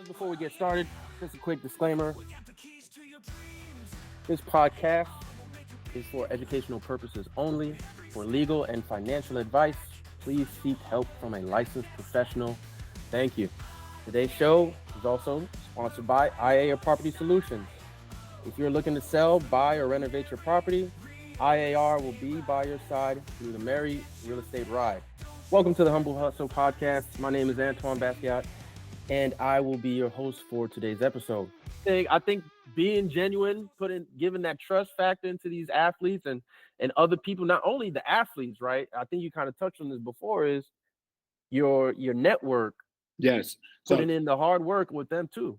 Before we get started, just a quick disclaimer. This podcast is for educational purposes only. For legal and financial advice, please seek help from a licensed professional. Thank you. Today's show is also sponsored by IAR Property Solutions. If you're looking to sell, buy, or renovate your property, IAR will be by your side through the merry real estate ride. Welcome to the Humble Hustle Podcast. My name is Antoine Basquiat, and I will be your host for today's episode. I think being genuine, giving that trust factor into these athletes and other people, not only the athletes, right? I think you kind of touched on this before, is your network. Yes. Putting in the hard work with them too.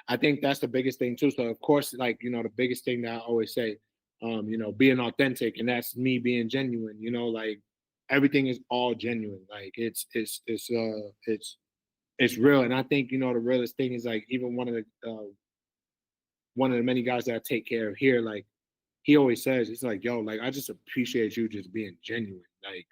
I think that's the biggest thing too. So of course, like, the biggest thing that I always say, being authentic, and that's me being genuine, like everything is all genuine. Like it's real. And I think, the realest thing is, like, even one of the many guys that I take care of here, like, he always says, it's like, yo, like, I just appreciate you just being genuine. Like,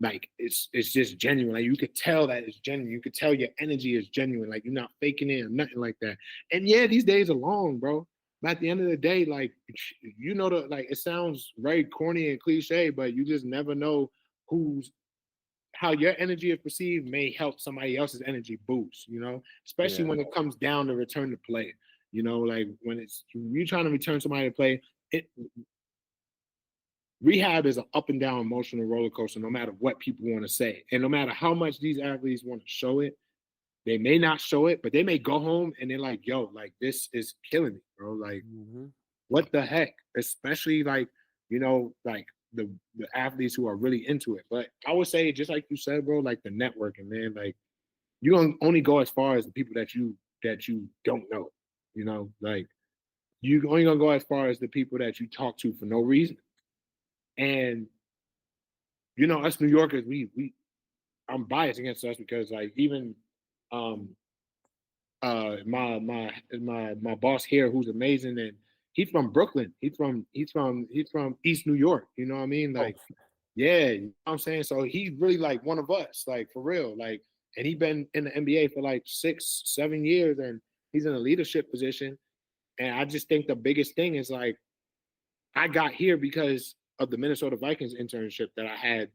like it's just genuine. Like, you could tell that it's genuine. You could tell your energy is genuine. Like, you're not faking it or nothing like that. And yeah, these days are long, bro. But at the end of the day, like, it sounds very corny and cliche, but you just never know how your energy is perceived may help somebody else's energy boost, especially when it comes down to return to play. Like when you're trying to return somebody to play, rehab is an up and down emotional roller coaster, no matter what people want to say. And no matter how much these athletes want to show it, they may not show it, but they may go home and they're like, yo, like, this is killing me, bro. Like, what the heck? Especially like, like the athletes who are really into it. But I would say, just like you said, bro, like the networking, man, like you don't only go as far as the people that you don't know, like you only gonna go as far as the people that you talk to for no reason. And us New Yorkers, I'm biased against us because, like, even my boss here, who's amazing, and he's from Brooklyn. He's from East New York. You know what I mean? Like, yeah, you know what I'm saying? So he's really like one of us, like, for real. Like, and he's been in the NBA for like 6-7 years, and he's in a leadership position. And I just think the biggest thing is, like, I got here because of the Minnesota Vikings internship that I had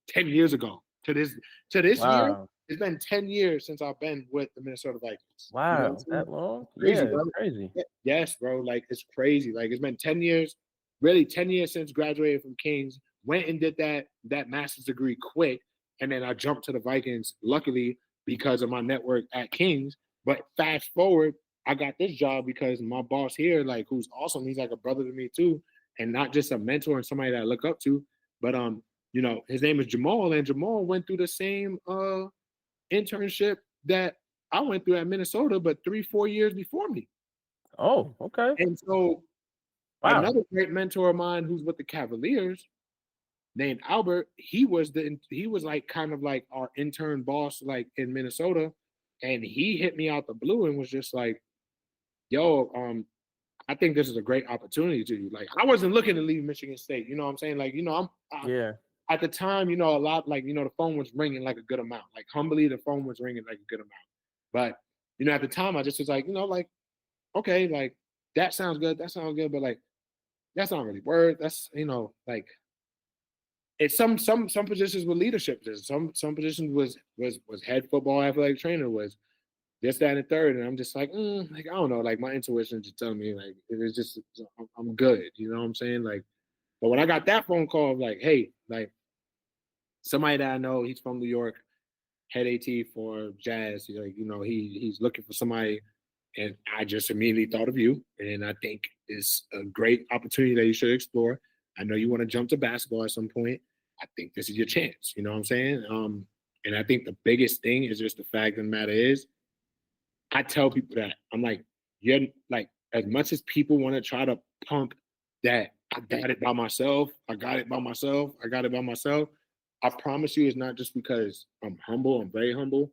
10 years ago. To this year, it's been 10 years since I've been with the Minnesota Vikings. Wow, that long? Crazy, yeah, bro. Crazy. Yes, bro. Like, it's crazy. Like, it's been 10 years, really 10 years since graduated from Kings. Went and did that master's degree quick, and then I jumped to the Vikings, luckily, because of my network at Kings. But fast forward, I got this job because my boss here, like, who's awesome, he's like a brother to me too, and not just a mentor and somebody that I look up to, but his name is Jamal, and Jamal went through the same internship that I went through at Minnesota, but 3-4 years before me. Oh, okay. And so another great mentor of mine who's with the Cavaliers, named Albert, he was like kind of like our intern boss, like, in Minnesota, and he hit me out the blue and was just like, yo, I think this is a great opportunity to you. Like, I wasn't looking to leave Michigan State. You know what I'm saying? Like, at the time, a lot, like, the phone was ringing like a good amount. Like, humbly, the phone was ringing like a good amount. But, at the time, I just was like, like, okay, like, that sounds good. That sounds good. But, like, that's not really word. That's, like, it's some positions with leadership. Some positions was head football athletic trainer, was this, that, and the third. And I'm just like, like, I don't know. Like, my intuition just telling me, like, it's just, I'm good. You know what I'm saying? Like, but when I got that phone call of, like, hey, like, somebody that I know, he's from New York, head AT for Jazz. Like, he's looking for somebody, and I just immediately thought of you. And I think it's a great opportunity that you should explore. I know you want to jump to basketball at some point. I think this is your chance. You know what I'm saying? And I think the biggest thing is just the fact of the matter is, I tell people that I'm like, you're like, as much as people want to try to pump that I got it by myself, I promise you, it's not just because I'm humble. I'm very humble.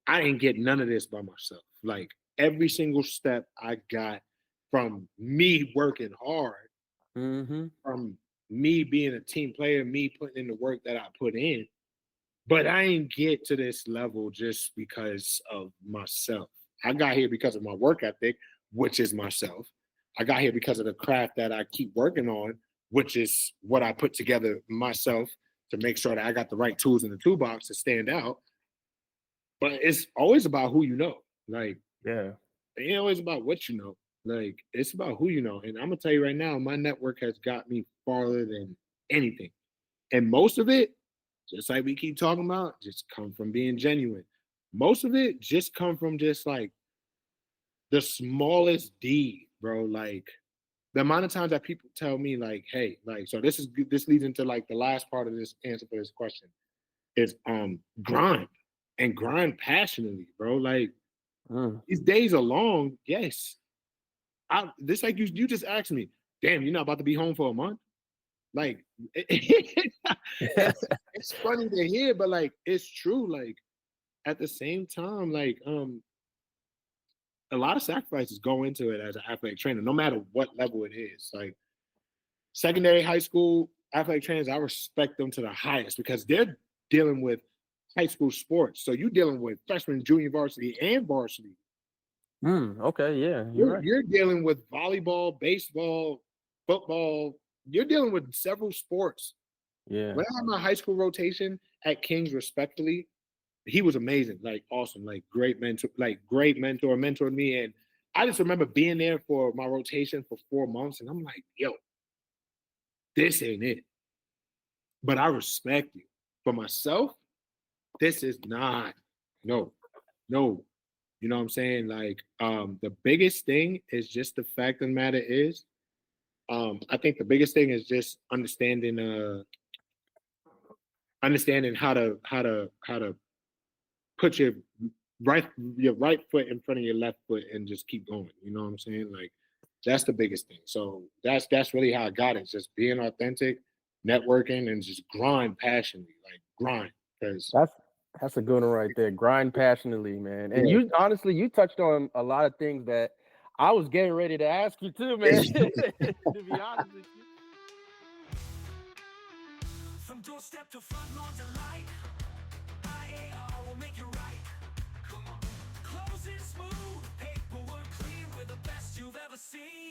I didn't get none of this by myself. Like, every single step I got from me working hard, from me being a team player, me putting in the work that I put in. But I didn't get to this level just because of myself. I got here because of my work ethic, which is myself. I got here because of the craft that I keep working on, which is what I put together myself to make sure that I got the right tools in the toolbox to stand out. But it's always about who you know. Like, Yeah. it ain't always about what you know. Like, it's about who you know. And I'm gonna tell you right now, my network has got me farther than anything. And most of it, just like we keep talking about, just come from being genuine. Most of it just come from just like the smallest deed, bro. Like the amount of times that people tell me, like, hey, like, so this leads into like the last part of this answer for this question is grind and grind passionately, bro. Like these days are long, yes. This like you just asked me, damn, you're not about to be home for a month? Like it's funny to hear, but like it's true. Like at the same time, like a lot of sacrifices go into it as an athletic trainer, no matter what level it is. Like secondary, high school athletic trainers, I respect them to the highest because they're dealing with high school sports. So you're dealing with freshman, junior varsity, and varsity. Okay, yeah, you're right. You're dealing with volleyball, baseball, football. You're dealing with several sports. Yeah. When I had my high school rotation at Kings, respectfully, he was amazing, like awesome, like great mentor, mentored me. And I just remember being there for my rotation for 4 months, and I'm like, yo, this ain't it. But I respect you. For myself, this is not, no, no. You know what I'm saying? Like, the biggest thing is just the fact of the matter is, I think the biggest thing is just understanding how to put your right foot in front of your left foot and just keep going. You know what I'm saying? Like that's the biggest thing. So that's really how I got it. It's just being authentic, networking, and just grind passionately. Like grind. Because That's a good one right there. Grind passionately, man. And yeah. you honestly, you touched on a lot of things that I was getting ready to ask you too, man. To be honest with you. From doorstep to front lawn to light, IAR will make you right. Come on. Closing smooth, paperwork clean, we're the best you've ever seen.